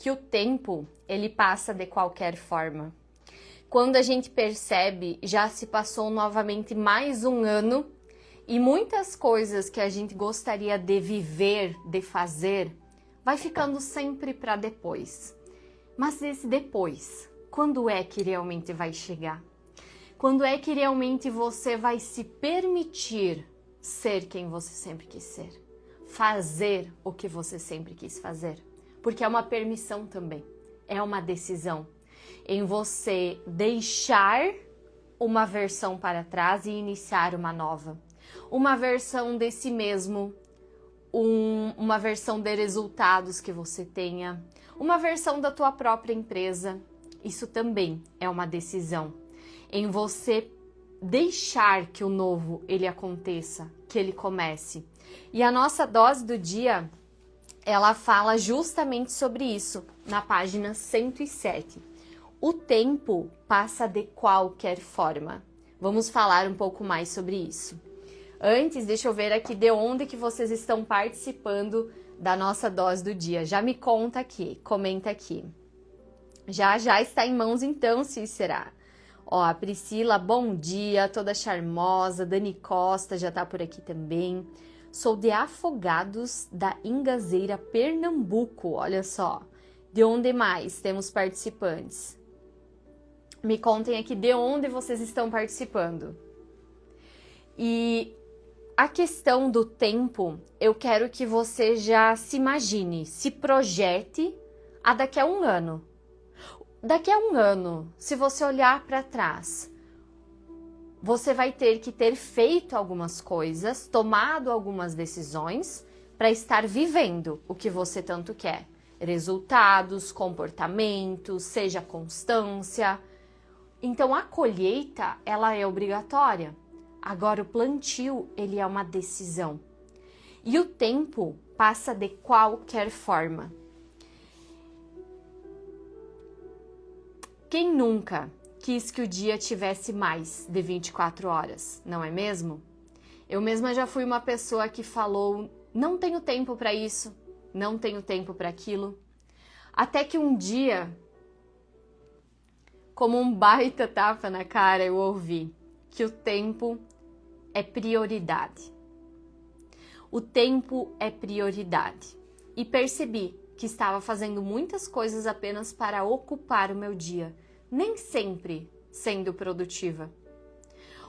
que o tempo, ele passa de qualquer forma. Quando a gente percebe, já se passou novamente mais um ano e muitas coisas que a gente gostaria de viver, de fazer, vai ficando sempre para depois. Mas esse depois, quando é que realmente vai chegar? Quando é que realmente você vai se permitir ser quem você sempre quis ser? Fazer o que você sempre quis fazer? Porque é uma permissão também, é uma decisão em você deixar uma versão para trás e iniciar uma nova. Uma versão de si mesmo, uma versão de resultados que você tenha, uma versão da tua própria empresa. Isso também é uma decisão em você deixar que o novo ele aconteça, que ele comece. E a nossa dose do dia, ela fala justamente sobre isso, na página 107. O tempo passa de qualquer forma. Vamos falar um pouco mais sobre isso. Antes, deixa eu ver aqui de onde que vocês estão participando da nossa dose do dia. Já me conta aqui, comenta aqui. Já está em mãos então, Cícera. Ó, a Priscila, bom dia, toda charmosa. Dani Costa já tá por aqui também. Sou de Afogados da Ingazeira, Pernambuco, olha só. De onde mais temos participantes? Me contem aqui de onde vocês estão participando. E a questão do tempo, eu quero que você já se imagine, se projete a daqui a um ano. Daqui a um ano, se você olhar para trás, você vai ter que ter feito algumas coisas, tomado algumas decisões para estar vivendo o que você tanto quer. Resultados, comportamentos, seja constância. Então a colheita, ela é obrigatória. Agora o plantio, ele é uma decisão. E o tempo passa de qualquer forma. Quem nunca quis que o dia tivesse mais de 24 horas, não é mesmo? Eu mesma já fui uma pessoa que falou, não tenho tempo para isso, não tenho tempo para aquilo. Até que um dia, como um baita tapa na cara, eu ouvi que o tempo é prioridade. O tempo é prioridade. E percebi que estava fazendo muitas coisas apenas para ocupar o meu dia, nem sempre sendo produtiva.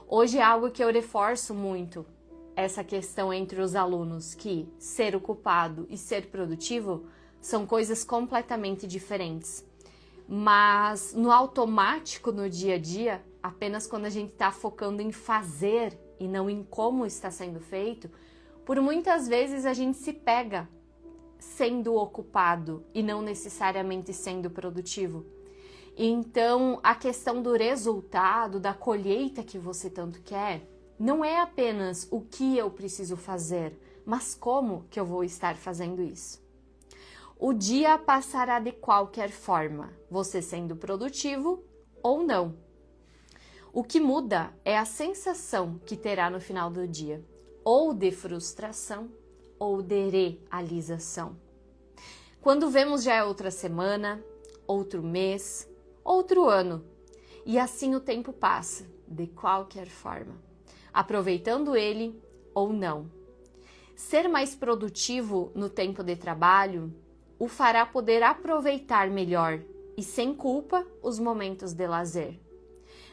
Hoje é algo que eu reforço muito, essa questão entre os alunos, que ser ocupado e ser produtivo são coisas completamente diferentes. Mas no automático, no dia a dia, apenas quando a gente está focando em fazer e não em como está sendo feito, por muitas vezes a gente se pega sendo ocupado e não necessariamente sendo produtivo. Então, a questão do resultado, da colheita que você tanto quer, não é apenas o que eu preciso fazer, mas como que eu vou estar fazendo isso. O dia passará de qualquer forma, você sendo produtivo ou não. O que muda é a sensação que terá no final do dia, ou de frustração ou de realização. Quando vemos já é outra semana, outro mês, outro ano, e assim o tempo passa, de qualquer forma, aproveitando ele ou não. Ser mais produtivo no tempo de trabalho o fará poder aproveitar melhor e sem culpa os momentos de lazer.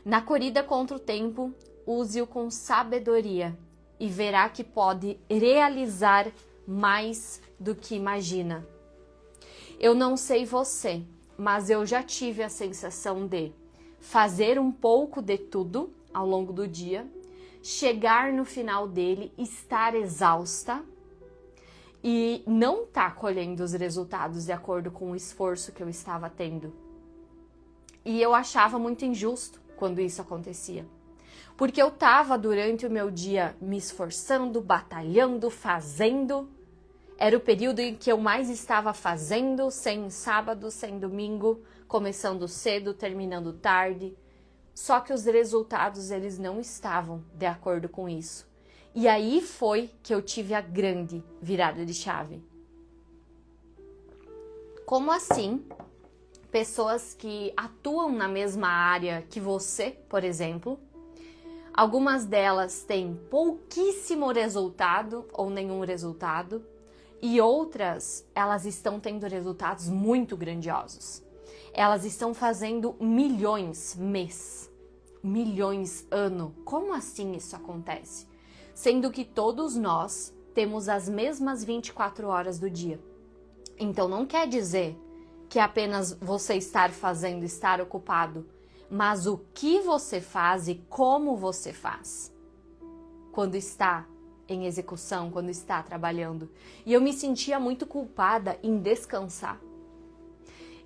Na corrida contra o tempo, use-o com sabedoria e verá que pode realizar mais do que imagina. Eu não sei você, mas eu já tive a sensação de fazer um pouco de tudo ao longo do dia, chegar no final dele, estar exausta e não estar colhendo os resultados de acordo com o esforço que eu estava tendo. E eu achava muito injusto quando isso acontecia. Porque eu estava durante o meu dia me esforçando, batalhando, fazendo. Era o período em que eu mais estava fazendo, sem sábado, sem domingo, começando cedo, terminando tarde. Só que os resultados, eles não estavam de acordo com isso. E aí foi que eu tive a grande virada de chave. Como assim? Pessoas que atuam na mesma área que você, por exemplo, algumas delas têm pouquíssimo resultado ou nenhum resultado, e outras, elas estão tendo resultados muito grandiosos. Elas estão fazendo milhões mês, milhões ano. Como assim isso acontece? Sendo que todos nós temos as mesmas 24 horas do dia. Então não quer dizer que apenas você estar fazendo, estar ocupado, mas o que você faz e como você faz quando está em execução, quando está trabalhando. E eu me sentia muito culpada em descansar.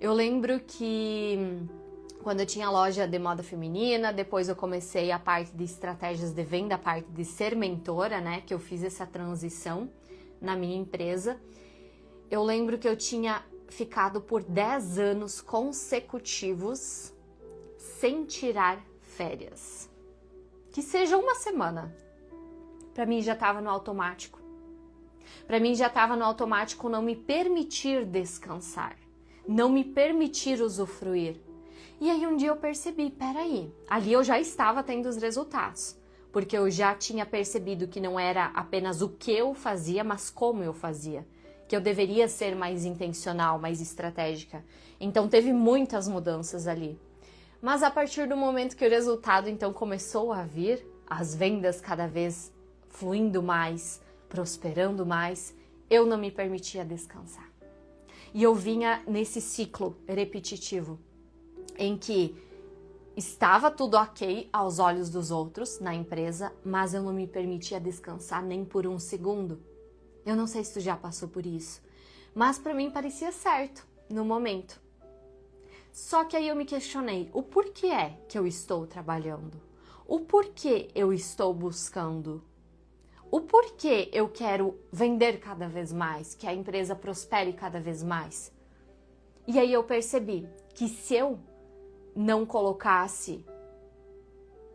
Eu lembro que quando eu tinha loja de moda feminina, depois eu comecei a parte de estratégias de venda, a parte de ser mentora, né, que eu fiz essa transição na minha empresa. Eu lembro que eu tinha ficado por 10 anos consecutivos sem tirar férias. Que seja uma semana. Para mim já estava no automático. Para mim já estava no automático não me permitir descansar, não me permitir usufruir. E aí um dia eu percebi, peraí, ali eu já estava tendo os resultados, porque eu já tinha percebido que não era apenas o que eu fazia, mas como eu fazia, que eu deveria ser mais intencional, mais estratégica. Então teve muitas mudanças ali. Mas a partir do momento que o resultado então começou a vir, as vendas cada vez fluindo mais, prosperando mais, eu não me permitia descansar. E eu vinha nesse ciclo repetitivo, em que estava tudo ok aos olhos dos outros na empresa, mas eu não me permitia descansar nem por um segundo. Eu não sei se tu já passou por isso, mas para mim parecia certo no momento. Só que aí eu me questionei, o porquê é que eu estou trabalhando? O porquê eu estou buscando? O porquê eu quero vender cada vez mais, que a empresa prospere cada vez mais? E aí eu percebi que se eu não colocasse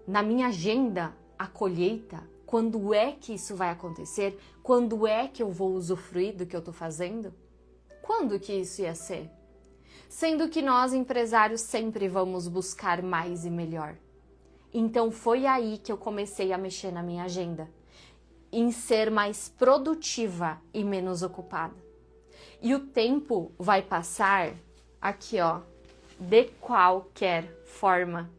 na minha agenda a colheita, quando é que isso vai acontecer? Quando é que eu vou usufruir do que eu estou fazendo? Quando que isso ia ser? Sendo que nós, empresários, sempre vamos buscar mais e melhor. Então foi aí que eu comecei a mexer na minha agenda, em ser mais produtiva e menos ocupada. E o tempo vai passar aqui, ó, de qualquer forma.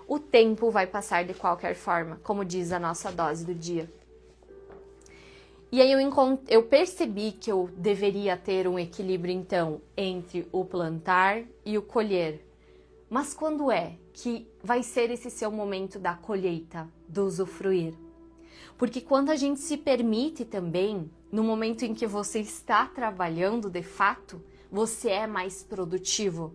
O tempo vai passar de qualquer forma, como diz a nossa dose do dia. E aí eu percebi que eu deveria ter um equilíbrio, então, entre o plantar e o colher. Mas quando é que vai ser esse seu momento da colheita, do usufruir? Porque quando a gente se permite também, no momento em que você está trabalhando de fato, você é mais produtivo,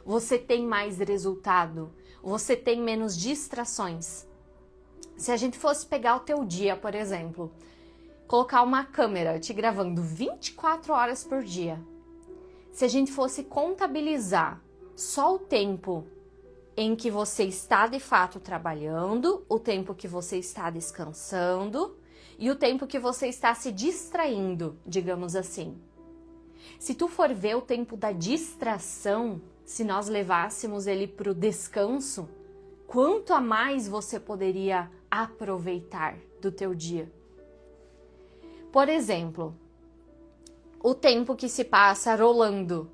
você tem mais resultado, você tem menos distrações. Se a gente fosse pegar o teu dia, por exemplo, colocar uma câmera te gravando 24 horas por dia, se a gente fosse contabilizar só o tempo em que você está de fato trabalhando, o tempo que você está descansando e o tempo que você está se distraindo, digamos assim. Se tu for ver o tempo da distração, se nós levássemos ele para o descanso, quanto a mais você poderia aproveitar do teu dia? Por exemplo, o tempo que se passa rolando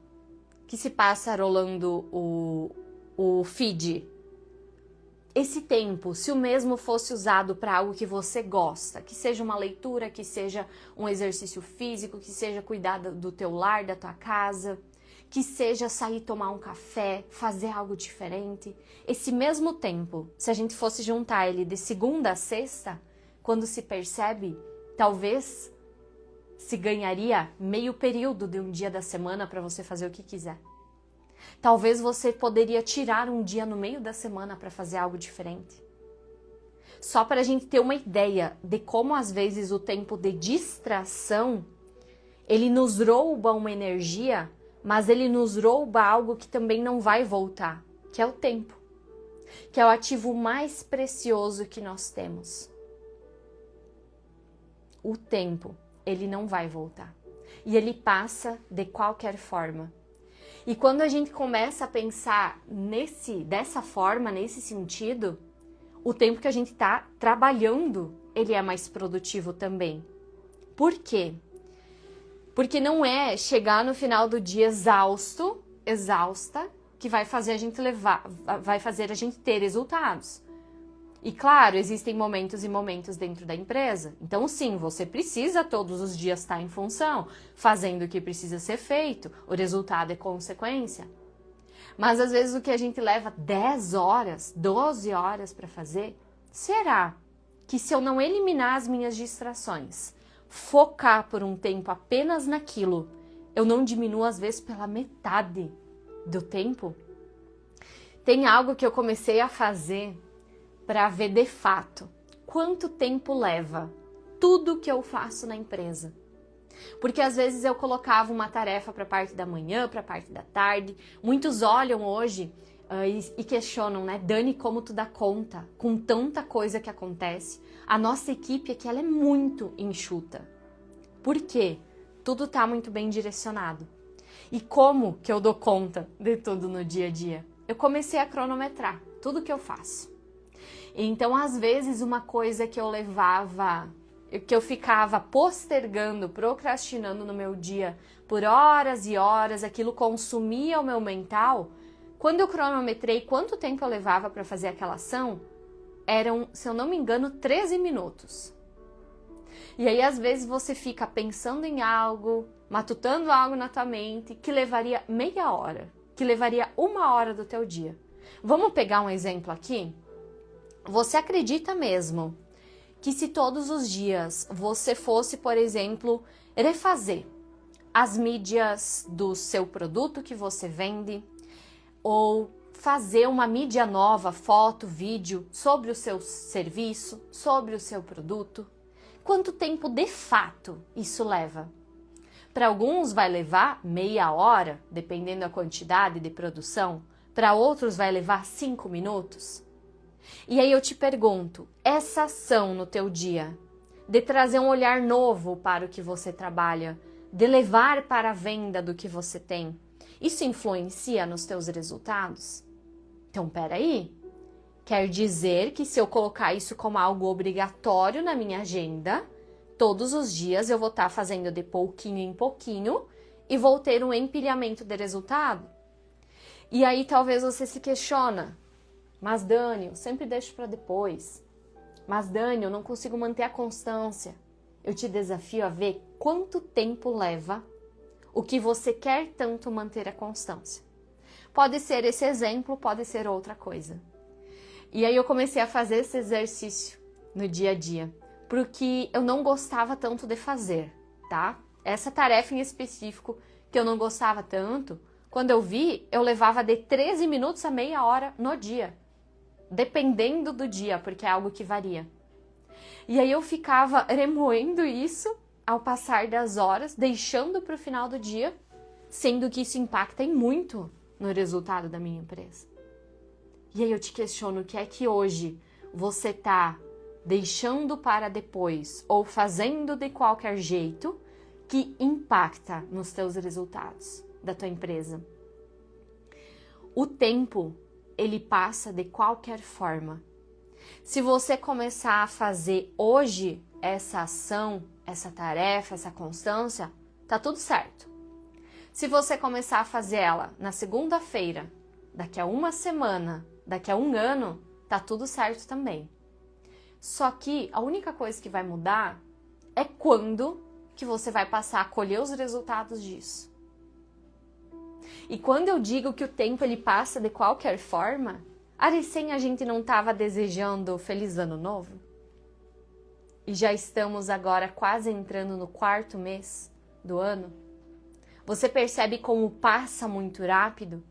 o feed. Esse tempo, se o mesmo fosse usado para algo que você gosta, que seja uma leitura, que seja um exercício físico, que seja cuidar do teu lar, da tua casa, que seja sair tomar um café, fazer algo diferente. Esse mesmo tempo, se a gente fosse juntar ele de segunda a sexta, quando se percebe, talvez se ganharia meio período de um dia da semana para você fazer o que quiser. Talvez você poderia tirar um dia no meio da semana para fazer algo diferente. Só para a gente ter uma ideia de como às vezes o tempo de distração, ele nos rouba uma energia, mas ele nos rouba algo que também não vai voltar, que é o tempo, que é o ativo mais precioso que nós temos. O tempo, ele não vai voltar. E ele passa de qualquer forma. E quando a gente começa a pensar dessa forma, nesse sentido, o tempo que a gente está trabalhando, ele é mais produtivo também. Por quê? Porque não é chegar no final do dia exausta, que vai fazer a gente ter resultados. E claro, existem momentos e momentos dentro da empresa. Então sim, você precisa todos os dias estar em função, fazendo o que precisa ser feito. O resultado é consequência. Mas às vezes o que a gente leva 10 horas, 12 horas para fazer, será que se eu não eliminar as minhas distrações, focar por um tempo apenas naquilo, eu não diminuo às vezes pela metade do tempo? Tem algo que eu comecei a fazer para ver de fato quanto tempo leva tudo que eu faço na empresa. Porque às vezes eu colocava uma tarefa para a parte da manhã, para a parte da tarde. Muitos olham hoje e questionam, né? Dani, como tu dá conta com tanta coisa que acontece? A nossa equipe aqui ela é muito enxuta. Por quê? Tudo está muito bem direcionado. E como que eu dou conta de tudo no dia a dia? Eu comecei a cronometrar tudo que eu faço. Então, às vezes, uma coisa que eu ficava postergando, procrastinando no meu dia por horas e horas, aquilo consumia o meu mental. Quando eu cronometrei quanto tempo eu levava para fazer aquela ação, eram, se eu não me engano, 13 minutos. E aí, às vezes, você fica pensando em algo, matutando algo na tua mente, que levaria meia hora, que levaria 1 hora do teu dia. Vamos pegar um exemplo aqui? Você acredita mesmo que se todos os dias você fosse, por exemplo, refazer as mídias do seu produto que você vende, ou fazer uma mídia nova, foto, vídeo, sobre o seu serviço, sobre o seu produto, quanto tempo de fato isso leva? Para alguns vai levar meia hora, dependendo da quantidade de produção, para outros vai levar 5 minutos. E aí eu te pergunto, essa ação no teu dia, de trazer um olhar novo para o que você trabalha, de levar para a venda do que você tem, isso influencia nos teus resultados? Então, peraí, quer dizer que se eu colocar isso como algo obrigatório na minha agenda, todos os dias eu vou estar fazendo de pouquinho em pouquinho e vou ter um empilhamento de resultado? E aí talvez você se questiona, mas Dani, eu sempre deixo para depois. Mas Dani, eu não consigo manter a constância. Eu te desafio a ver quanto tempo leva o que você quer tanto manter a constância. Pode ser esse exemplo, pode ser outra coisa. E aí eu comecei a fazer esse exercício no dia a dia, porque eu não gostava tanto de fazer, tá? Essa tarefa em específico que eu não gostava tanto, quando eu vi, eu levava de 13 minutos a meia hora no dia. Dependendo do dia, porque é algo que varia. E aí eu ficava remoendo isso ao passar das horas, deixando para o final do dia, sendo que isso impacta em muito no resultado da minha empresa. E aí eu te questiono, o que é que hoje você está deixando para depois ou fazendo de qualquer jeito que impacta nos teus resultados da tua empresa? O tempo ele passa de qualquer forma. Se você começar a fazer hoje essa ação, essa tarefa, essa constância, tá tudo certo. Se você começar a fazer ela na segunda-feira, daqui a uma semana, daqui a um ano, tá tudo certo também. Só que a única coisa que vai mudar é quando que você vai passar a colher os resultados disso. E quando eu digo que o tempo ele passa de qualquer forma, a gente não estava desejando feliz ano novo? E já estamos agora quase entrando no 4º mês do ano. Você percebe como passa muito rápido?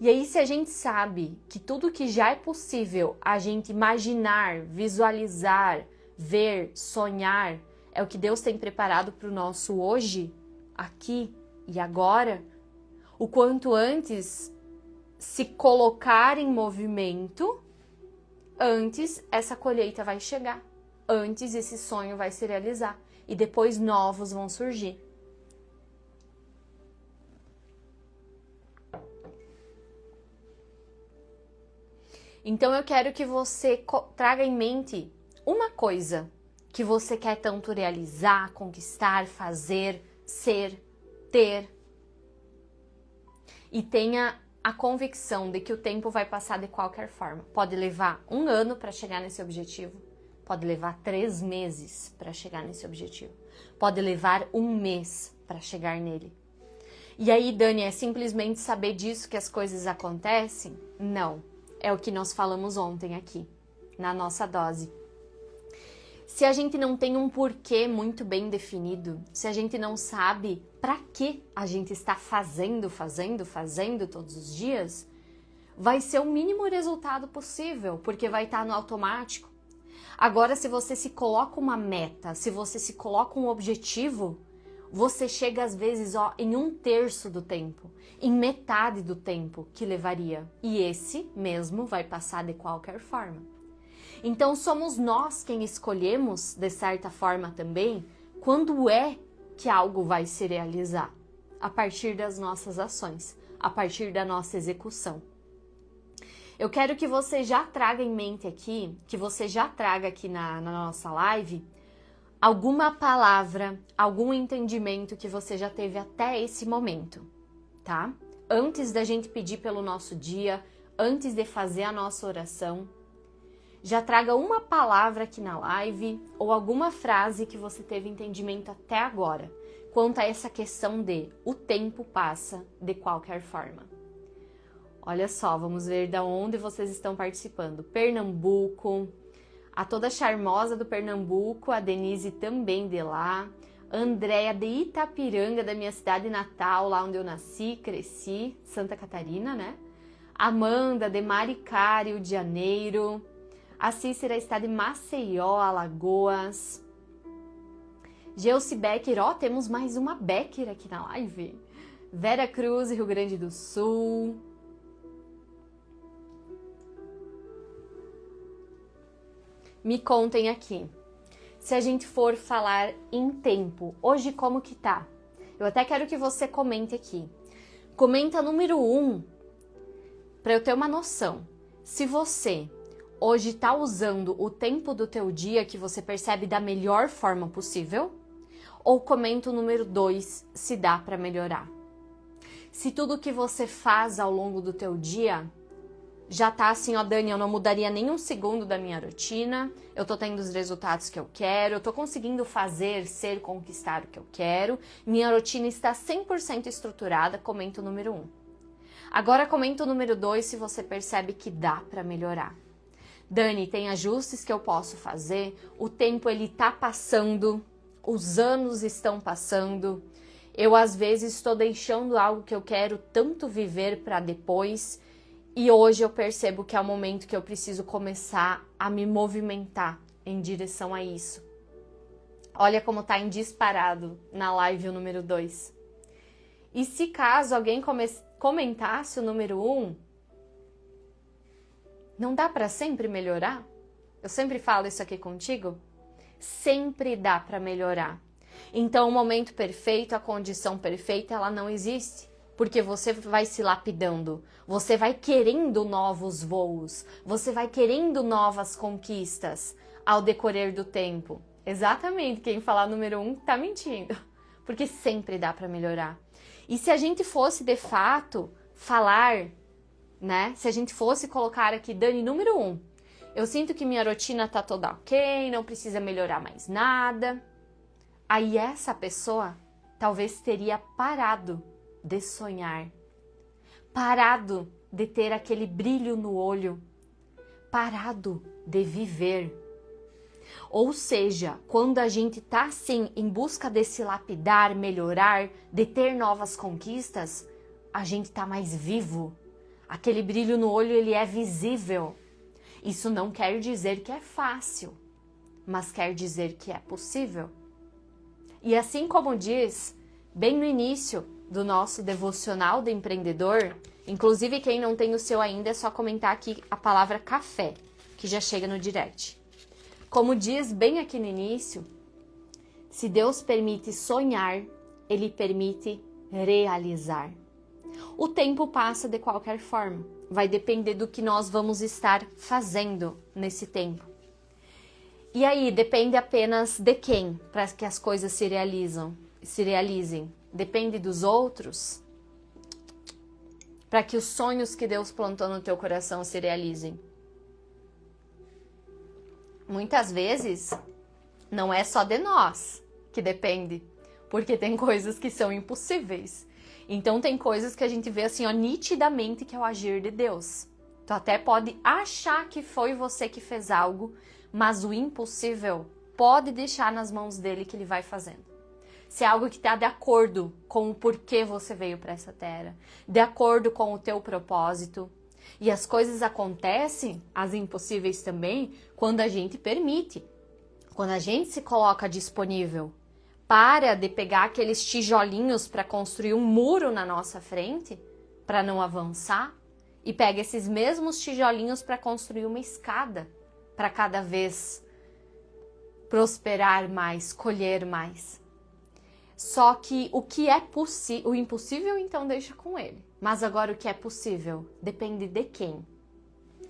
E aí, se a gente sabe que tudo que já é possível a gente imaginar, visualizar, ver, sonhar, é o que Deus tem preparado para o nosso hoje, aqui e agora, o quanto antes se colocar em movimento, antes essa colheita vai chegar, antes esse sonho vai se realizar e depois novos vão surgir. Então eu quero que você traga em mente uma coisa que você quer tanto realizar, conquistar, fazer, ser, ter. E tenha a convicção de que o tempo vai passar de qualquer forma. Pode levar 1 ano para chegar nesse objetivo. Pode levar 3 meses para chegar nesse objetivo. Pode levar 1 mês para chegar nele. E aí, Dani, é simplesmente saber disso que as coisas acontecem? Não. É o que nós falamos ontem aqui, na nossa dose. Se a gente não tem um porquê muito bem definido, se a gente não sabe para que a gente está fazendo todos os dias, vai ser o mínimo resultado possível, porque vai estar no automático. Agora, se você se coloca uma meta, se você se coloca um objetivo, você chega às vezes em 1/3 do tempo, em metade do tempo que levaria. E esse mesmo vai passar de qualquer forma. Então somos nós quem escolhemos, de certa forma também, quando é que algo vai se realizar. A partir das nossas ações, a partir da nossa execução. Eu quero que você já traga em mente aqui, que você já traga aqui na nossa live, alguma palavra, algum entendimento que você já teve até esse momento, tá? Antes da gente pedir pelo nosso dia, antes de fazer a nossa oração, já traga uma palavra aqui na live ou alguma frase que você teve entendimento até agora, quanto a essa questão de o tempo passa de qualquer forma. Olha só, vamos ver de onde vocês estão participando. Pernambuco, a toda charmosa do Pernambuco, a Denise também de lá, Andréia de Itapiranga, da minha cidade natal, lá onde eu nasci, cresci, Santa Catarina, né? Amanda de Maricá, Rio de Janeiro, a Cícera está de Maceió, Alagoas, Geuci Becker, temos mais uma Becker aqui na live, Vera Cruz, Rio Grande do Sul. Me contem aqui, se a gente for falar em tempo, hoje como que tá? Eu até quero que você comente aqui. Comenta número 1, para eu ter uma noção. Se você hoje tá usando o tempo do teu dia que você percebe da melhor forma possível, ou comenta o número 2, se dá para melhorar. Se tudo que você faz ao longo do teu dia já tá assim, Dani, eu não mudaria nem 1 segundo da minha rotina, eu tô tendo os resultados que eu quero, eu tô conseguindo fazer, ser, conquistar o que eu quero, minha rotina está 100% estruturada, comenta o número 1. Agora comenta o número 2 se você percebe que dá para melhorar. Dani, tem ajustes que eu posso fazer, o tempo ele tá passando, os anos estão passando, eu às vezes estou deixando algo que eu quero tanto viver para depois. E hoje eu percebo que é o momento que eu preciso começar a me movimentar em direção a isso. Olha como tá em disparado na live o número 2. E se caso alguém comentasse o número 1, não dá para sempre melhorar? Eu sempre falo isso aqui contigo. Sempre dá para melhorar. Então o momento perfeito, a condição perfeita, ela não existe. Porque você vai se lapidando, você vai querendo novos voos, você vai querendo novas conquistas ao decorrer do tempo. Exatamente, quem falar número 1 tá mentindo, porque sempre dá para melhorar. E se a gente fosse de fato falar, né? Se a gente fosse colocar aqui, Dani, número 1, eu sinto que minha rotina tá toda ok, não precisa melhorar mais nada. Aí essa pessoa talvez teria parado de sonhar, parado de ter aquele brilho no olho, parado de viver. Ou seja, quando a gente tá assim em busca de se lapidar, melhorar, de ter novas conquistas, a gente tá mais vivo. Aquele brilho no olho, ele é visível. Isso não quer dizer que é fácil, mas quer dizer que é possível. E assim como diz, bem no início do nosso devocional do empreendedor, inclusive quem não tem o seu ainda, é só comentar aqui a palavra café, que já chega no direct. Como diz bem aqui no início, se Deus permite sonhar, Ele permite realizar. o tempo passa de qualquer forma. Vai depender do que nós vamos estar fazendo nesse tempo. E aí, depende apenas de quem para que as coisas se realizem? Depende dos outros? Para que os sonhos que Deus plantou no teu coração se realizem? Muitas vezes, não é só de nós que depende, porque tem coisas que são impossíveis. Então, tem coisas que a gente vê assim, ó, nitidamente que é o agir de Deus. Tu até pode achar que foi você que fez algo, mas o impossível pode deixar nas mãos dele que ele vai fazendo. Se é algo que está de acordo com o porquê você veio para essa terra, de acordo com o teu propósito. E as coisas acontecem, as impossíveis também, quando a gente permite. Quando a gente se coloca disponível. Para de pegar aqueles tijolinhos para construir um muro na nossa frente, para não avançar, e pega esses mesmos tijolinhos para construir uma escada, para cada vez prosperar mais, colher mais. Só que o que é possível, o impossível então deixa com ele. Mas agora o que é possível depende de quem?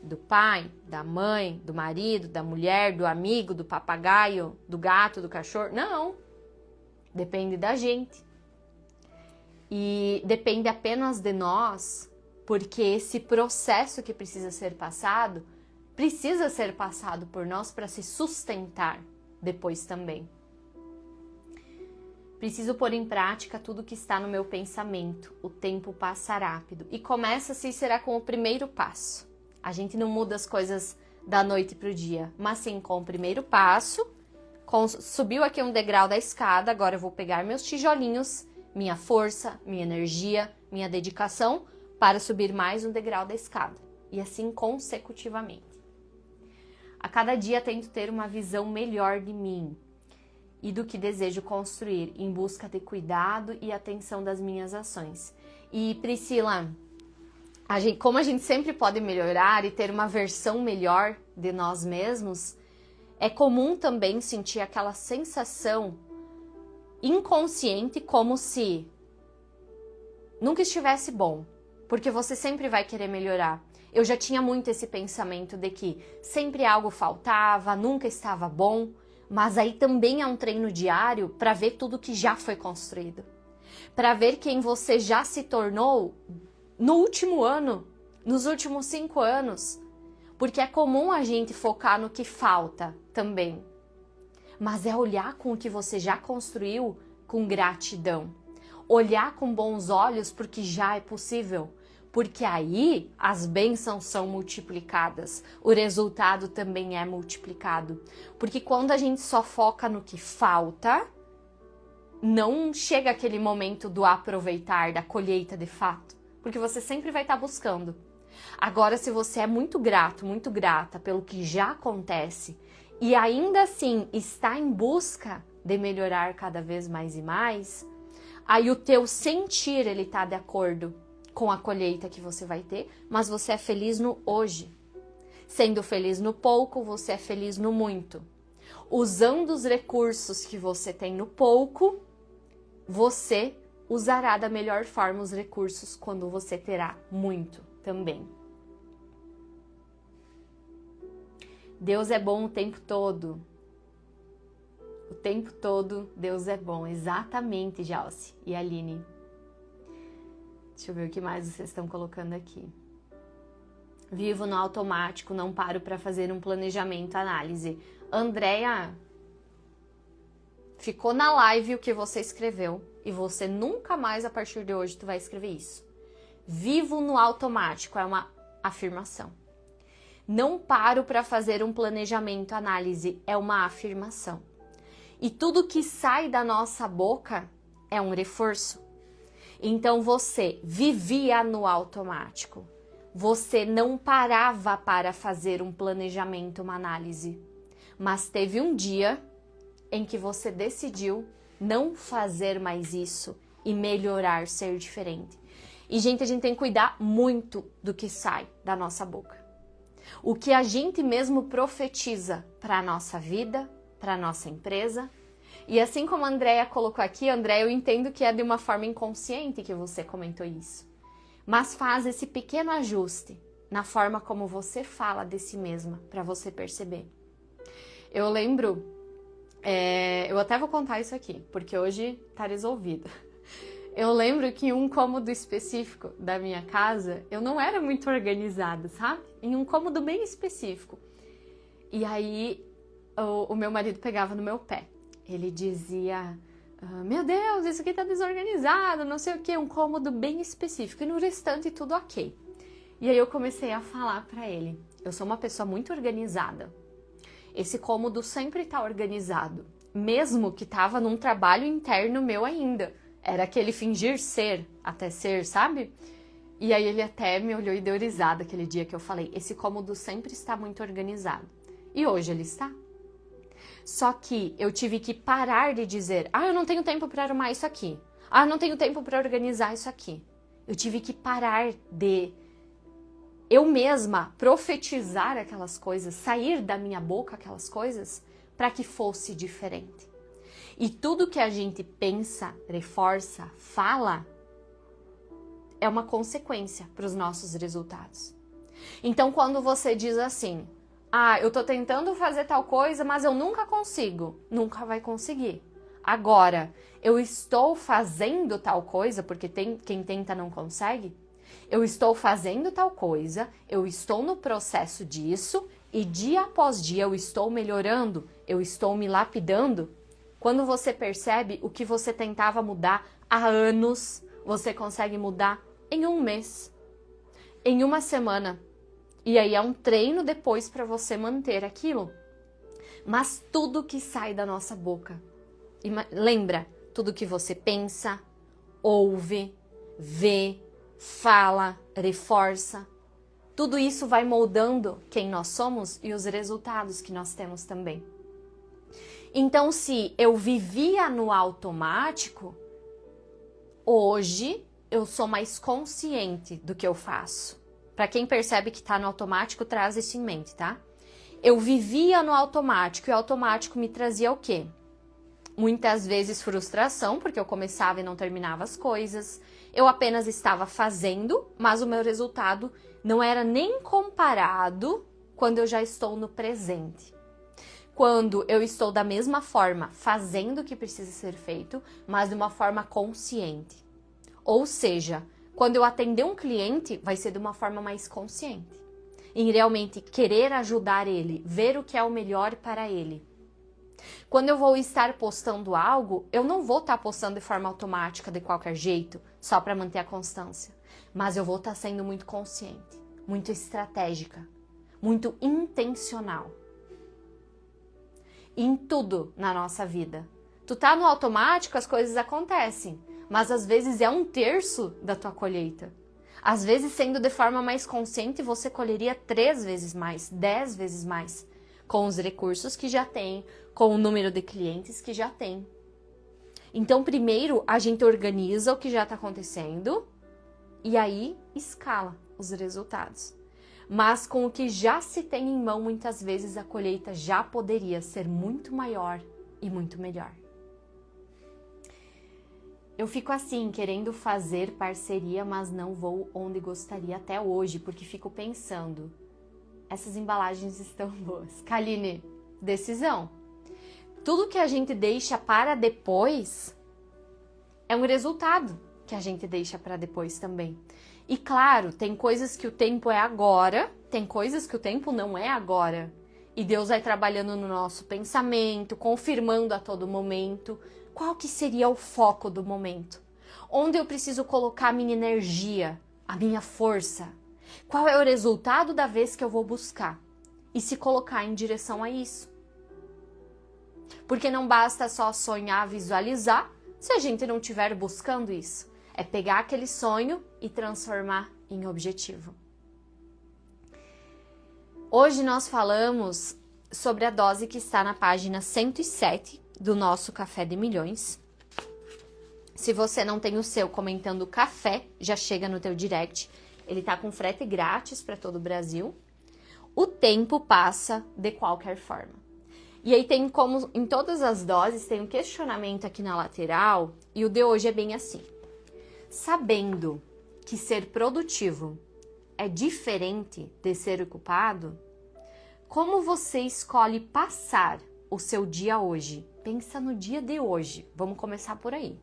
Do pai, da mãe, do marido, da mulher, do amigo, do papagaio, do gato, do cachorro? Não. Depende da gente. E depende apenas de nós, porque esse processo que precisa ser passado por nós para se sustentar depois também. Preciso pôr em prática tudo que está no meu pensamento. O tempo passa rápido. E começa-se e será com o primeiro passo. A gente não muda as coisas da noite para o dia, mas sim com o primeiro passo. Subiu aqui um degrau da escada, agora eu vou pegar meus tijolinhos, minha força, minha energia, minha dedicação para subir mais um degrau da escada. E assim consecutivamente. A cada dia tento ter uma visão melhor de mim e do que desejo construir, em busca de cuidado e atenção das minhas ações. E Priscila, como a gente sempre pode melhorar e ter uma versão melhor de nós mesmos, é comum também sentir aquela sensação inconsciente como se nunca estivesse bom, porque você sempre vai querer melhorar. Eu já tinha muito esse pensamento de que sempre algo faltava, nunca estava bom, mas aí também é um treino diário para ver tudo que já foi construído, para ver quem você já se tornou no último ano, nos últimos 5 anos, porque é comum a gente focar no que falta também, mas é olhar com o que você já construiu com gratidão, olhar com bons olhos porque já é possível, porque aí as bênçãos são multiplicadas, o resultado também é multiplicado, porque quando a gente só foca no que falta, não chega aquele momento do aproveitar, da colheita de fato, porque você sempre vai estar buscando. Agora, se você é muito grato, muito grata pelo que já acontece e ainda assim está em busca de melhorar cada vez mais e mais, aí o teu sentir ele está de acordo com a colheita que você vai ter, mas você é feliz no hoje. Sendo feliz no pouco, você é feliz no muito. Usando os recursos que você tem no pouco, você usará da melhor forma os recursos quando você terá muito também. Deus é bom o tempo todo. O tempo todo Deus é bom. Exatamente, Jalce e Aline. Deixa eu ver o que mais vocês estão colocando aqui. Vivo no automático, não paro para fazer um planejamento, análise. Andréia, ficou na live o que você escreveu e você nunca mais a partir de hoje tu vai escrever isso. Vivo no automático é uma afirmação. Não paro para fazer um planejamento, análise é uma afirmação. E tudo que sai da nossa boca é um reforço. Então você vivia no automático. Você não parava para fazer um planejamento, uma análise. Mas teve um dia em que você decidiu não fazer mais isso e melhorar, ser diferente. E, gente, a gente tem que cuidar muito do que sai da nossa boca. O que a gente mesmo profetiza para a nossa vida, para a nossa empresa. E assim como a Andréia colocou aqui, Andréia, eu entendo que é de uma forma inconsciente que você comentou isso. Mas faz esse pequeno ajuste na forma como você fala de si mesma, para você perceber. Eu lembro, eu até vou contar isso aqui, porque hoje tá resolvido. Eu lembro que em um cômodo específico da minha casa, eu não era muito organizada, sabe? Em um cômodo bem específico. E aí, o meu marido pegava no meu pé. Ele dizia, meu Deus, isso aqui tá desorganizado, não sei o quê, um cômodo bem específico. E no restante, tudo ok. E aí eu comecei a falar pra ele, eu sou uma pessoa muito organizada. Esse cômodo sempre tá organizado, mesmo que tava num trabalho interno meu ainda. Era aquele fingir ser, até ser, sabe? E aí ele até me olhou e deu risada aquele dia que eu falei, esse cômodo sempre está muito organizado. E hoje ele está. Só que eu tive que parar de dizer, eu não tenho tempo para arrumar isso aqui. Eu não tenho tempo para organizar isso aqui. Eu tive que parar de eu mesma profetizar aquelas coisas, sair da minha boca aquelas coisas, para que fosse diferente. E tudo que a gente pensa, reforça, fala, é uma consequência para os nossos resultados. Então, quando você diz assim, eu tô tentando fazer tal coisa, mas eu nunca consigo, nunca vai conseguir. Agora, eu estou fazendo tal coisa, porque quem tenta não consegue, eu estou fazendo tal coisa, eu estou no processo disso, e dia após dia eu estou melhorando, eu estou me lapidando. Quando você percebe o que você tentava mudar há anos, você consegue mudar em um mês, em uma semana. E aí é um treino depois para você manter aquilo. Mas tudo que sai da nossa boca, lembra, tudo que você pensa, ouve, vê, fala, reforça, tudo isso vai moldando quem nós somos e os resultados que nós temos também. Então, se eu vivia no automático, hoje eu sou mais consciente do que eu faço. Para quem percebe que está no automático, traz isso em mente, tá? Eu vivia no automático e o automático me trazia o quê? Muitas vezes frustração, porque eu começava e não terminava as coisas. Eu apenas estava fazendo, mas o meu resultado não era nem comparado quando eu já estou no presente. Quando eu estou da mesma forma fazendo o que precisa ser feito, mas de uma forma consciente. Ou seja, quando eu atender um cliente, vai ser de uma forma mais consciente. Em realmente querer ajudar ele, ver o que é o melhor para ele. Quando eu vou estar postando algo, eu não vou estar postando de forma automática, de qualquer jeito, só para manter a constância. Mas eu vou estar sendo muito consciente, muito estratégica, muito intencional. Em tudo na nossa vida. Tu tá no automático, as coisas acontecem, mas às vezes é 1/3 da tua colheita. Às vezes, sendo de forma mais consciente, você colheria 3 vezes mais, 10 vezes mais, com os recursos que já tem, com o número de clientes que já tem. Então, primeiro, a gente organiza o que já está acontecendo e aí escala os resultados. Mas com o que já se tem em mão, muitas vezes a colheita já poderia ser muito maior e muito melhor. Eu fico assim, querendo fazer parceria, mas não vou onde gostaria até hoje, porque fico pensando, essas embalagens estão boas. Kaline, decisão. Tudo que a gente deixa para depois é um resultado que a gente deixa para depois também. E claro, tem coisas que o tempo é agora, tem coisas que o tempo não é agora. E Deus vai trabalhando no nosso pensamento, confirmando a todo momento. Qual que seria o foco do momento? Onde eu preciso colocar a minha energia, a minha força? Qual é o resultado da vez que eu vou buscar? E se colocar em direção a isso. Porque não basta só sonhar, visualizar, se a gente não estiver buscando isso. É pegar aquele sonho e transformar em objetivo. Hoje nós falamos sobre a dose que está na página 107 do nosso Café de Milhões. Se você não tem o seu comentando café, já chega no teu direct. Ele tá com frete grátis para todo o Brasil. O tempo passa de qualquer forma. E aí tem como, em todas as doses, tem um questionamento aqui na lateral, e o de hoje é bem assim. Sabendo que ser produtivo é diferente de ser ocupado, como você escolhe passar o seu dia hoje? Pensa no dia de hoje. Vamos começar por aí.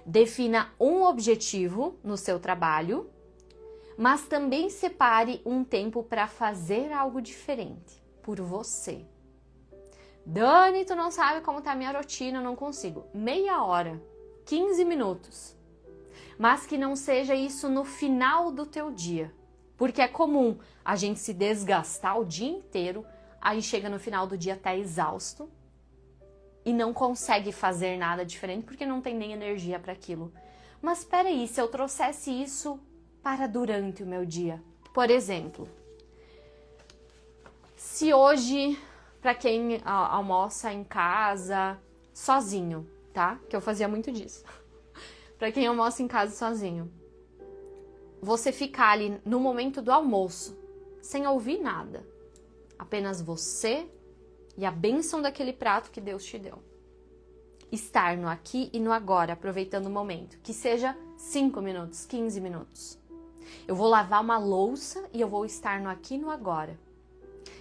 Defina um objetivo no seu trabalho, mas também separe um tempo para fazer algo diferente por você. Dani, tu não sabe como tá a minha rotina, eu não consigo. Meia hora, 15 minutos. Mas que não seja isso no final do teu dia. Porque é comum a gente se desgastar o dia inteiro, aí chega no final do dia até exausto e não consegue fazer nada diferente porque não tem nem energia para aquilo. Mas espera aí, se eu trouxesse isso para durante o meu dia? Por exemplo, se hoje, para quem almoça em casa sozinho, tá? Que eu fazia muito disso. Para quem almoça em casa sozinho, você ficar ali no momento do almoço, sem ouvir nada. Apenas você e a bênção daquele prato que Deus te deu. Estar no aqui e no agora, aproveitando o momento. Que seja 5 minutos, 15 minutos. Eu vou lavar uma louça e eu vou estar no aqui e no agora.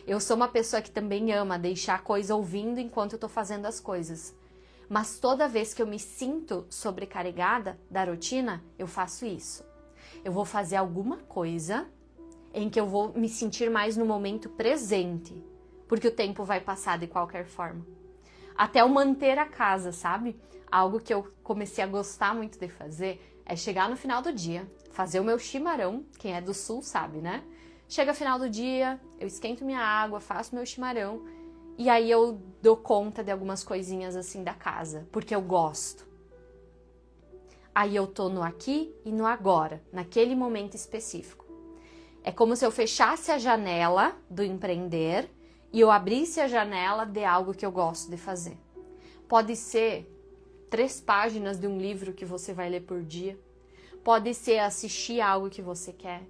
Eu sou uma pessoa que também ama deixar a coisa ouvindo enquanto eu tô fazendo as coisas. Mas toda vez que eu me sinto sobrecarregada da rotina, eu faço isso. Eu vou fazer alguma coisa em que eu vou me sentir mais no momento presente, porque o tempo vai passar de qualquer forma. Até eu manter a casa, sabe? Algo que eu comecei a gostar muito de fazer é chegar no final do dia, fazer o meu chimarrão, quem é do sul sabe, né? Chega final do dia, eu esquento minha água, faço meu chimarrão e aí eu dou conta de algumas coisinhas assim da casa, porque eu gosto. Aí eu tô no aqui e no agora, naquele momento específico. É como se eu fechasse a janela do empreender e eu abrisse a janela de algo que eu gosto de fazer. Pode ser 3 páginas de um livro que você vai ler por dia. Pode ser assistir algo que você quer.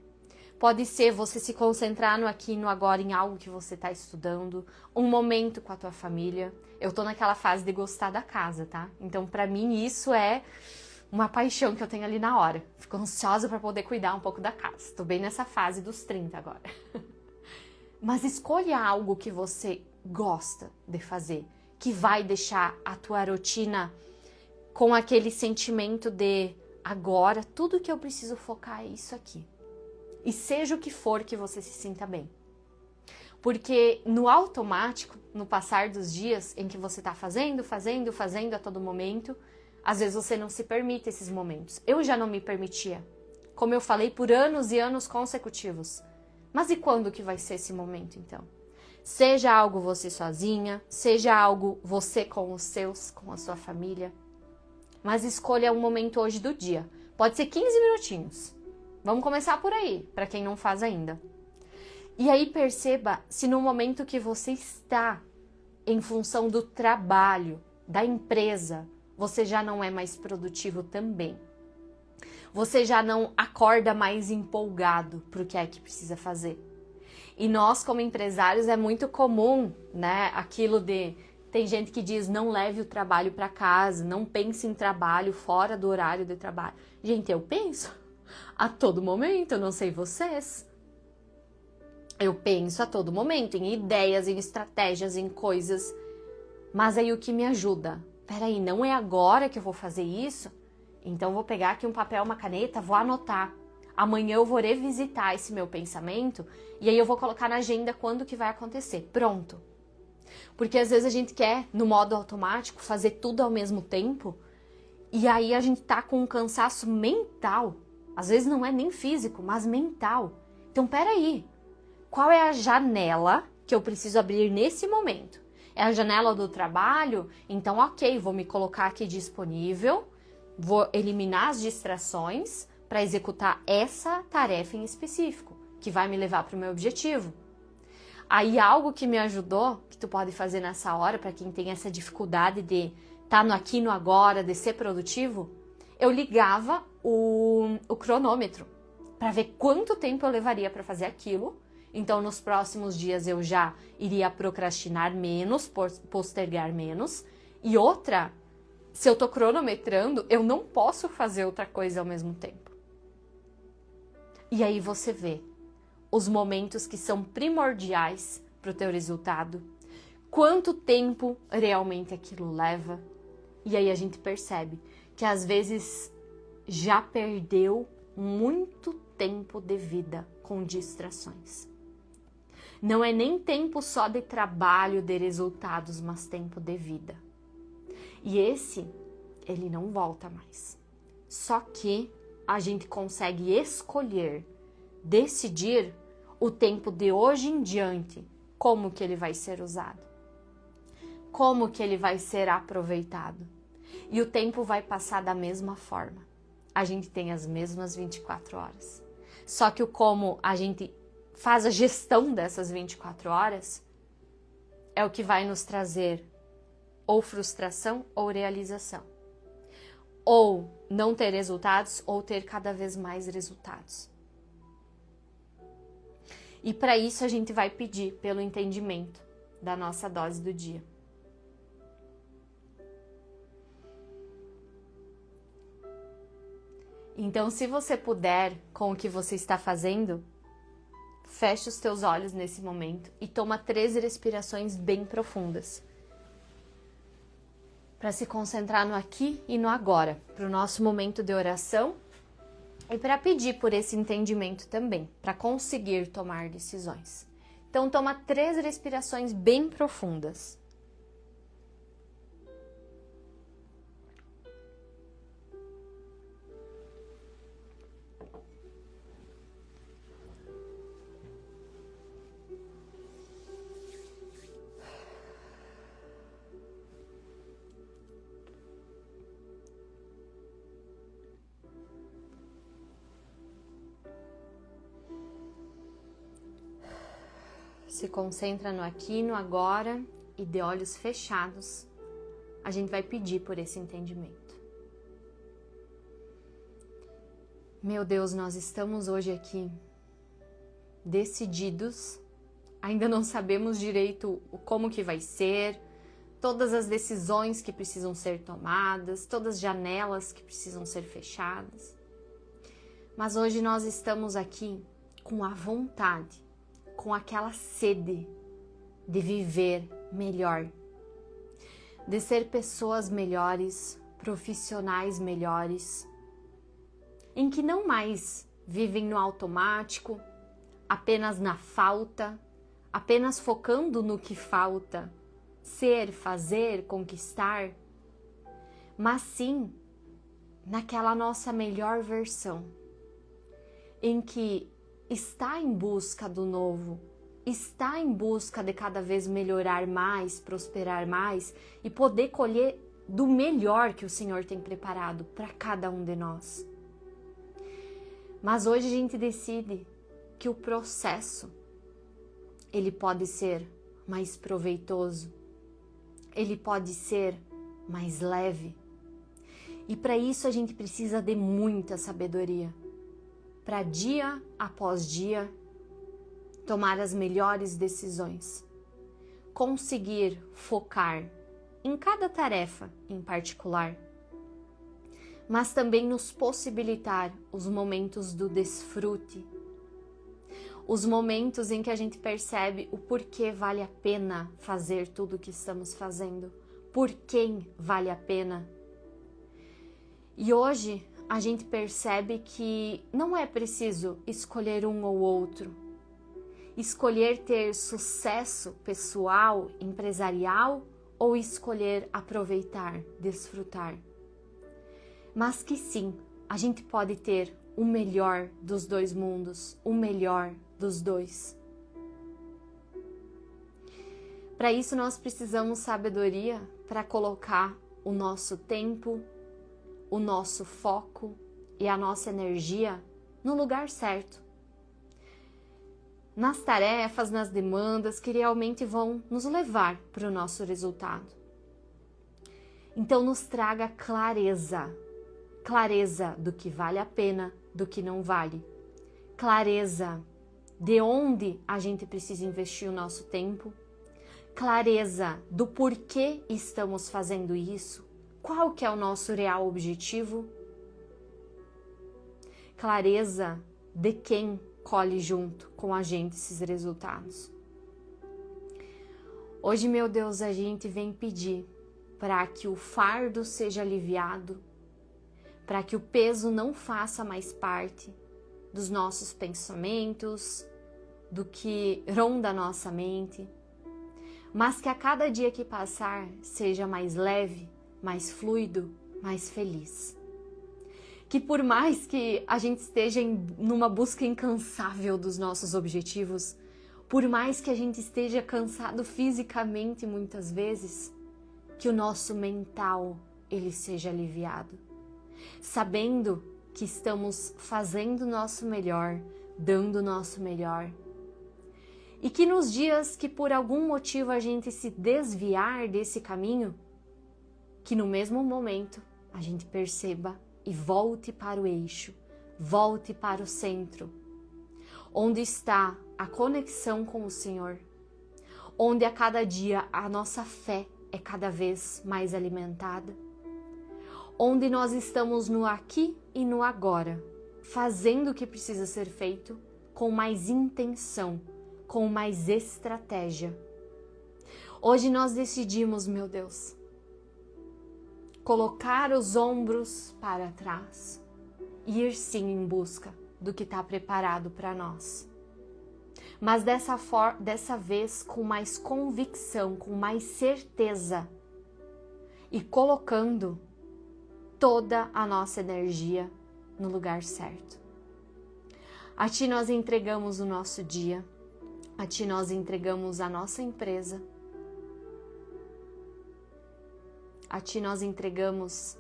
Pode ser você se concentrar no aqui e no agora em algo que você está estudando. Um momento com a tua família. Eu tô naquela fase de gostar da casa, tá? Então, pra mim, isso é uma paixão que eu tenho ali na hora. Fico ansiosa para poder cuidar um pouco da casa. Tô bem nessa fase dos 30 agora. Mas escolha algo que você gosta de fazer, que vai deixar a tua rotina com aquele sentimento de agora tudo que eu preciso focar é isso aqui. E seja o que for que você se sinta bem. Porque no automático, no passar dos dias em que você tá fazendo a todo momento, às vezes você não se permite esses momentos. Eu já não me permitia. Como eu falei, por anos e anos consecutivos. Mas e quando que vai ser esse momento, então? Seja algo você sozinha, seja algo você com os seus, com a sua família. Mas escolha um momento hoje do dia. Pode ser 15 minutinhos. Vamos começar por aí, para quem não faz ainda. E aí perceba se no momento que você está em função do trabalho, da empresa, você já não é mais produtivo também. Você já não acorda mais empolgado para o que é que precisa fazer. E nós, como empresários, é muito comum, né? Aquilo de... Tem gente que diz, não leve o trabalho para casa, não pense em trabalho fora do horário de trabalho. Gente, eu penso a todo momento, eu não sei vocês. Eu penso a todo momento em ideias, em estratégias, em coisas. Mas aí o que me ajuda? Peraí, não é agora que eu vou fazer isso? Então vou pegar aqui um papel, uma caneta, vou anotar. Amanhã eu vou revisitar esse meu pensamento e aí eu vou colocar na agenda quando que vai acontecer. Pronto. Porque às vezes a gente quer, no modo automático, fazer tudo ao mesmo tempo e aí a gente tá com um cansaço mental. Às vezes não é nem físico, mas mental. Então peraí, qual é a janela que eu preciso abrir nesse momento? É a janela do trabalho? Então, ok, vou me colocar aqui disponível, vou eliminar as distrações para executar essa tarefa em específico, que vai me levar para o meu objetivo. Aí, algo que me ajudou, que tu pode fazer nessa hora, para quem tem essa dificuldade de estar no aqui, no agora, de ser produtivo, eu ligava o cronômetro para ver quanto tempo eu levaria para fazer aquilo. Então, nos próximos dias eu já iria procrastinar menos, postergar menos. E outra, se eu tô cronometrando, eu não posso fazer outra coisa ao mesmo tempo. E aí você vê os momentos que são primordiais para o teu resultado, quanto tempo realmente aquilo leva. E aí a gente percebe que às vezes já perdeu muito tempo de vida com distrações. Não é nem tempo só de trabalho, de resultados, mas tempo de vida. E ele não volta mais. Só que a gente consegue escolher, decidir o tempo de hoje em diante, como que ele vai ser usado, como que ele vai ser aproveitado. E o tempo vai passar da mesma forma. A gente tem as mesmas 24 horas. Só que o como a gente faz a gestão dessas 24 horas é o que vai nos trazer ou frustração ou realização. Ou não ter resultados ou ter cada vez mais resultados. E para isso a gente vai pedir pelo entendimento da nossa dose do dia. Então, se você puder, com o que você está fazendo, feche os teus olhos nesse momento e toma 3 respirações bem profundas. Para se concentrar no aqui e no agora, para o nosso momento de oração e para pedir por esse entendimento também, para conseguir tomar decisões. Então, toma 3 respirações bem profundas. Se concentra no aqui, no agora e de olhos fechados, a gente vai pedir por esse entendimento. Meu Deus, nós estamos hoje aqui decididos, ainda não sabemos direito como que vai ser, todas as decisões que precisam ser tomadas, todas as janelas que precisam ser fechadas. Mas hoje nós estamos aqui com a vontade, com aquela sede de viver melhor, de ser pessoas melhores, profissionais melhores, em que não mais vivem no automático, apenas na falta, apenas focando no que falta, ser, fazer, conquistar, mas sim naquela nossa melhor versão, em que está em busca do novo, está em busca de cada vez melhorar mais, prosperar mais e poder colher do melhor que o Senhor tem preparado para cada um de nós. Mas hoje a gente decide que o processo, ele pode ser mais proveitoso, ele pode ser mais leve. E para isso a gente precisa de muita sabedoria, para dia após dia tomar as melhores decisões, conseguir focar em cada tarefa em particular, mas também nos possibilitar os momentos do desfrute, os momentos em que a gente percebe o porquê vale a pena fazer tudo o que estamos fazendo, por quem vale a pena. E hoje a gente percebe que não é preciso escolher um ou outro, escolher ter sucesso pessoal, empresarial ou escolher aproveitar, desfrutar. Mas que sim, a gente pode ter o melhor dos dois mundos, o melhor dos dois. Para isso nós precisamos sabedoria para colocar o nosso tempo, o nosso foco e a nossa energia no lugar certo. Nas tarefas, nas demandas que realmente vão nos levar para o nosso resultado. Então nos traga clareza do que vale a pena, do que não vale. Clareza de onde a gente precisa investir o nosso tempo. Clareza do porquê estamos fazendo isso. Qual que é o nosso real objetivo? Clareza de quem colhe junto com a gente esses resultados. Hoje, meu Deus, a gente vem pedir para que o fardo seja aliviado, para que o peso não faça mais parte dos nossos pensamentos, do que ronda a nossa mente, mas que a cada dia que passar seja mais leve, mais fluido, mais feliz. Que por mais que a gente esteja numa busca incansável dos nossos objetivos, por mais que a gente esteja cansado fisicamente muitas vezes, que o nosso mental ele seja aliviado, sabendo que estamos fazendo o nosso melhor, dando o nosso melhor. E que nos dias que por algum motivo a gente se desviar desse caminho, que no mesmo momento a gente perceba e volte para o eixo, volte para o centro, onde está a conexão com o Senhor, onde a cada dia a nossa fé é cada vez mais alimentada, onde nós estamos no aqui e no agora, fazendo o que precisa ser feito com mais intenção, com mais estratégia. Hoje nós decidimos, meu Deus, colocar os ombros para trás e ir sim em busca do que está preparado para nós. Mas dessa vez com mais convicção, com mais certeza e colocando toda a nossa energia no lugar certo. A Ti nós entregamos o nosso dia, a Ti nós entregamos a nossa empresa, a Ti nós entregamos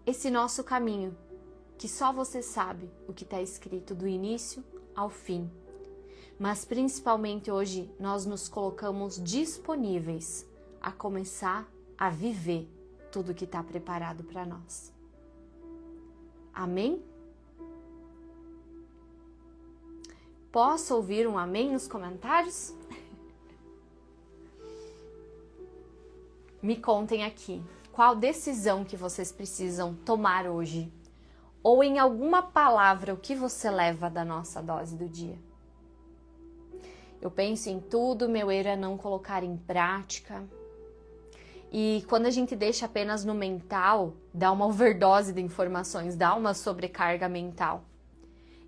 esse nosso caminho, que só Você sabe o que está escrito do início ao fim. Mas principalmente hoje nós nos colocamos disponíveis a começar a viver tudo que está preparado para nós. Amém? Posso ouvir um amém nos comentários? Me contem aqui, qual decisão que vocês precisam tomar hoje? Ou em alguma palavra, o que você leva da nossa dose do dia? Eu penso em tudo, meu erro é não colocar em prática. E quando a gente deixa apenas no mental, dá uma overdose de informações, dá uma sobrecarga mental.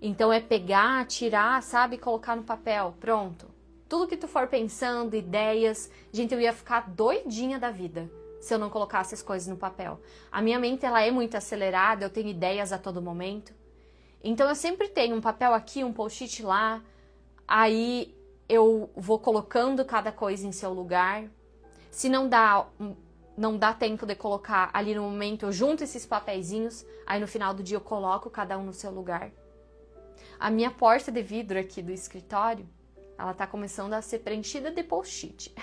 Então é pegar, tirar, sabe, colocar no papel, pronto. Tudo que tu for pensando, ideias, gente, eu ia ficar doidinha da vida se eu não colocasse as coisas no papel. A minha mente, ela é muito acelerada, eu tenho ideias a todo momento. Então eu sempre tenho um papel aqui, um post-it lá, aí eu vou colocando cada coisa em seu lugar. Se não dá tempo de colocar ali no momento, eu junto esses papeizinhos, aí no final do dia eu coloco cada um no seu lugar. A minha porta de vidro aqui do escritório, ela tá começando a ser preenchida de post-it.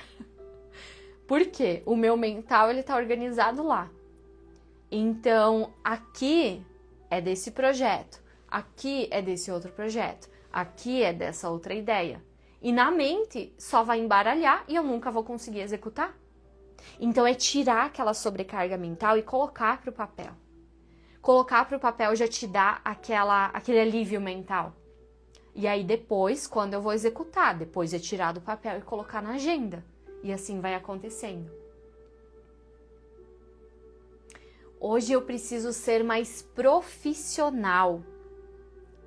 Por quê? O meu mental, ele tá organizado lá. Então, aqui é desse projeto, aqui é desse outro projeto, aqui é dessa outra ideia. E na mente só vai embaralhar e eu nunca vou conseguir executar. Então é tirar aquela sobrecarga mental e colocar para o papel. Colocar para o papel já te dá aquele alívio mental. E aí depois, quando eu vou executar, depois é tirar do papel e colocar na agenda. E assim vai acontecendo. Hoje eu preciso ser mais profissional.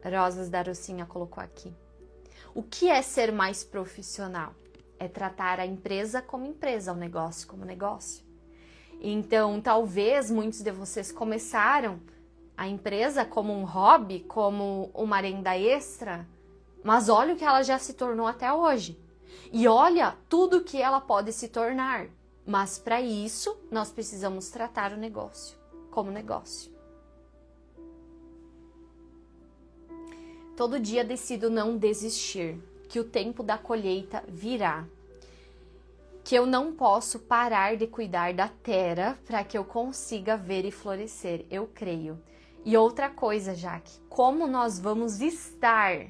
Rosas da Rocinha colocou aqui. O que é ser mais profissional? É tratar a empresa como empresa, o negócio como negócio. Então, talvez muitos de vocês começaram a empresa como um hobby, como uma renda extra, mas olha o que ela já se tornou até hoje. E olha tudo que ela pode se tornar. Mas para isso, nós precisamos tratar o negócio como negócio. Todo dia decido não desistir, que o tempo da colheita virá. Que eu não posso parar de cuidar da terra para que eu consiga ver e florescer, eu creio. E outra coisa, Jaque, como nós vamos estar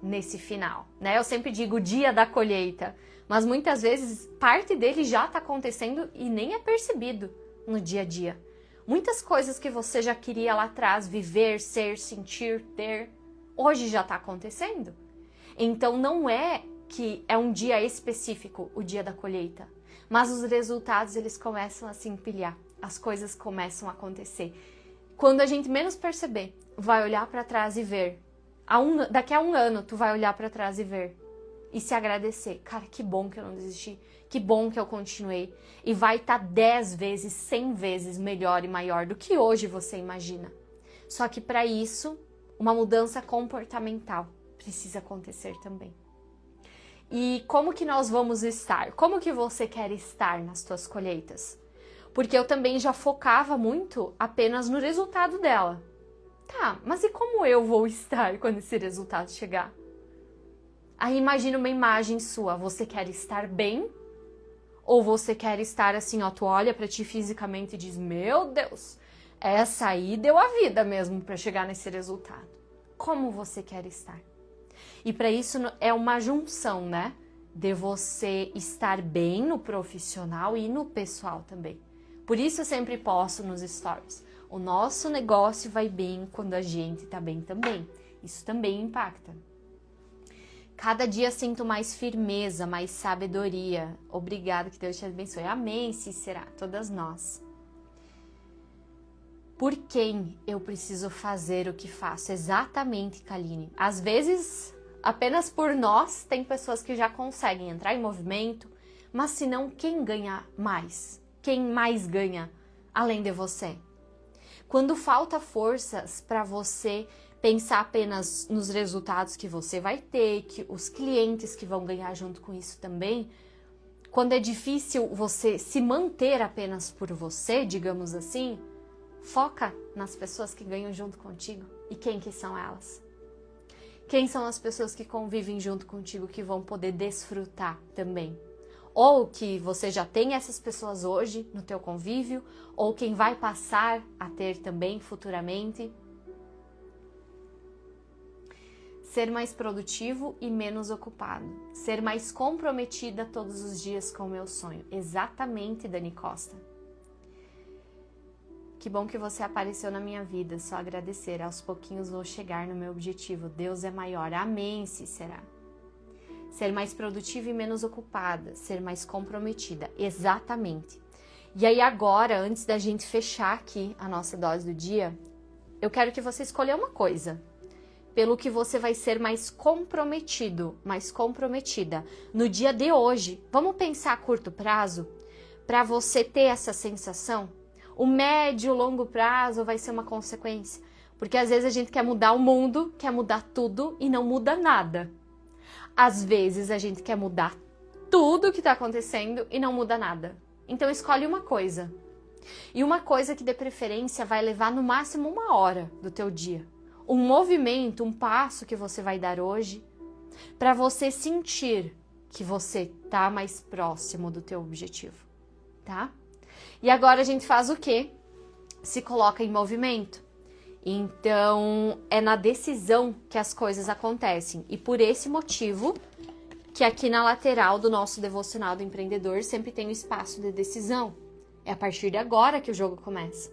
nesse final, né? Eu sempre digo o dia da colheita, mas muitas vezes parte dele já está acontecendo e nem é percebido no dia a dia. Muitas coisas que você já queria lá atrás viver, ser, sentir, ter, hoje já está acontecendo. Então não é que é um dia específico, o dia da colheita, mas os resultados eles começam a se empilhar, as coisas começam a acontecer. Quando a gente menos perceber, vai olhar para trás e ver. Daqui a um ano tu vai olhar para trás e ver e se agradecer. Cara, que bom que eu não desisti, que bom que eu continuei. E vai estar 10 vezes, 100 vezes melhor e maior do que hoje você imagina. Só que para isso, uma mudança comportamental precisa acontecer também. E como que nós vamos estar? Como que você quer estar nas tuas colheitas? Porque eu também já focava muito apenas no resultado dela. Tá, mas e como eu vou estar quando esse resultado chegar? Aí imagina uma imagem sua, você quer estar bem? Ou você quer estar assim, ó, tu olha pra ti fisicamente e diz, meu Deus, essa aí deu a vida mesmo pra chegar nesse resultado. Como você quer estar? E para isso é uma junção, né? De você estar bem no profissional e no pessoal também. Por isso eu sempre posto nos stories. O nosso negócio vai bem quando a gente tá bem também. Isso também impacta. Cada dia sinto mais firmeza, mais sabedoria. Obrigada, que Deus te abençoe. Amém, Cícera, todas nós. Por quem eu preciso fazer o que faço? Exatamente, Kaline. Às vezes, apenas por nós, tem pessoas que já conseguem entrar em movimento, mas se não, quem ganha mais? Quem mais ganha além de você? Quando falta forças para você pensar apenas nos resultados que você vai ter, que os clientes que vão ganhar junto com isso também, quando é difícil você se manter apenas por você, digamos assim, foca nas pessoas que ganham junto contigo. E quem que são elas? Quem são as pessoas que convivem junto contigo que vão poder desfrutar também? Ou que você já tem essas pessoas hoje no teu convívio, ou quem vai passar a ter também futuramente. Ser mais produtivo e menos ocupado. Ser mais comprometida todos os dias com o meu sonho. Exatamente, Dani Costa. Que bom que você apareceu na minha vida. Só agradecer. Aos pouquinhos vou chegar no meu objetivo. Deus é maior. Amém, Cícera. Ser mais produtiva e menos ocupada. Ser mais comprometida. Exatamente. E aí agora, antes da gente fechar aqui a nossa dose do dia, eu quero que você escolha uma coisa pelo que você vai ser mais comprometido, mais comprometida no dia de hoje. Vamos pensar a curto prazo para você ter essa sensação? O médio, longo prazo vai ser uma consequência, porque às vezes a gente quer mudar o mundo, quer mudar tudo e não muda nada. Às vezes a gente quer mudar tudo que está acontecendo e não muda nada. Então escolhe uma coisa. E uma coisa que de preferência vai levar no máximo 1 hora do teu dia. Um movimento, um passo que você vai dar hoje para você sentir que você tá mais próximo do teu objetivo, tá? E agora a gente faz o quê? Se coloca em movimento. Então, é na decisão que as coisas acontecem. E por esse motivo que aqui na lateral do nosso devocional do empreendedor sempre tem o espaço de decisão. É a partir de agora que o jogo começa.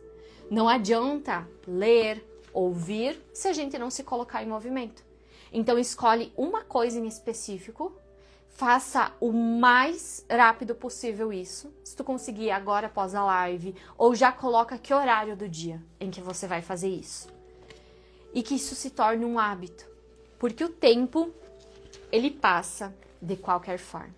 Não adianta ler, ouvir, se a gente não se colocar em movimento. Então escolhe uma coisa em específico, faça o mais rápido possível isso. Se tu conseguir agora após a live, ou já coloca que horário do dia em que você vai fazer isso. E que isso se torne um hábito. Porque o tempo, ele passa de qualquer forma.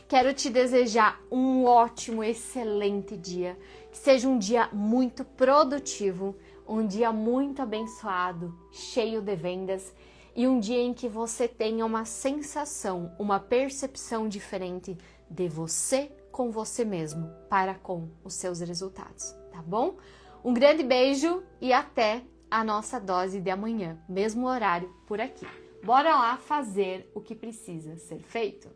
Quero te desejar um ótimo, excelente dia. Que seja um dia muito produtivo, um dia muito abençoado, cheio de vendas e um dia em que você tenha uma sensação, uma percepção diferente de você com você mesmo para com os seus resultados, tá bom? Um grande beijo e até a nossa dose de amanhã, mesmo horário por aqui. Bora lá fazer o que precisa ser feito?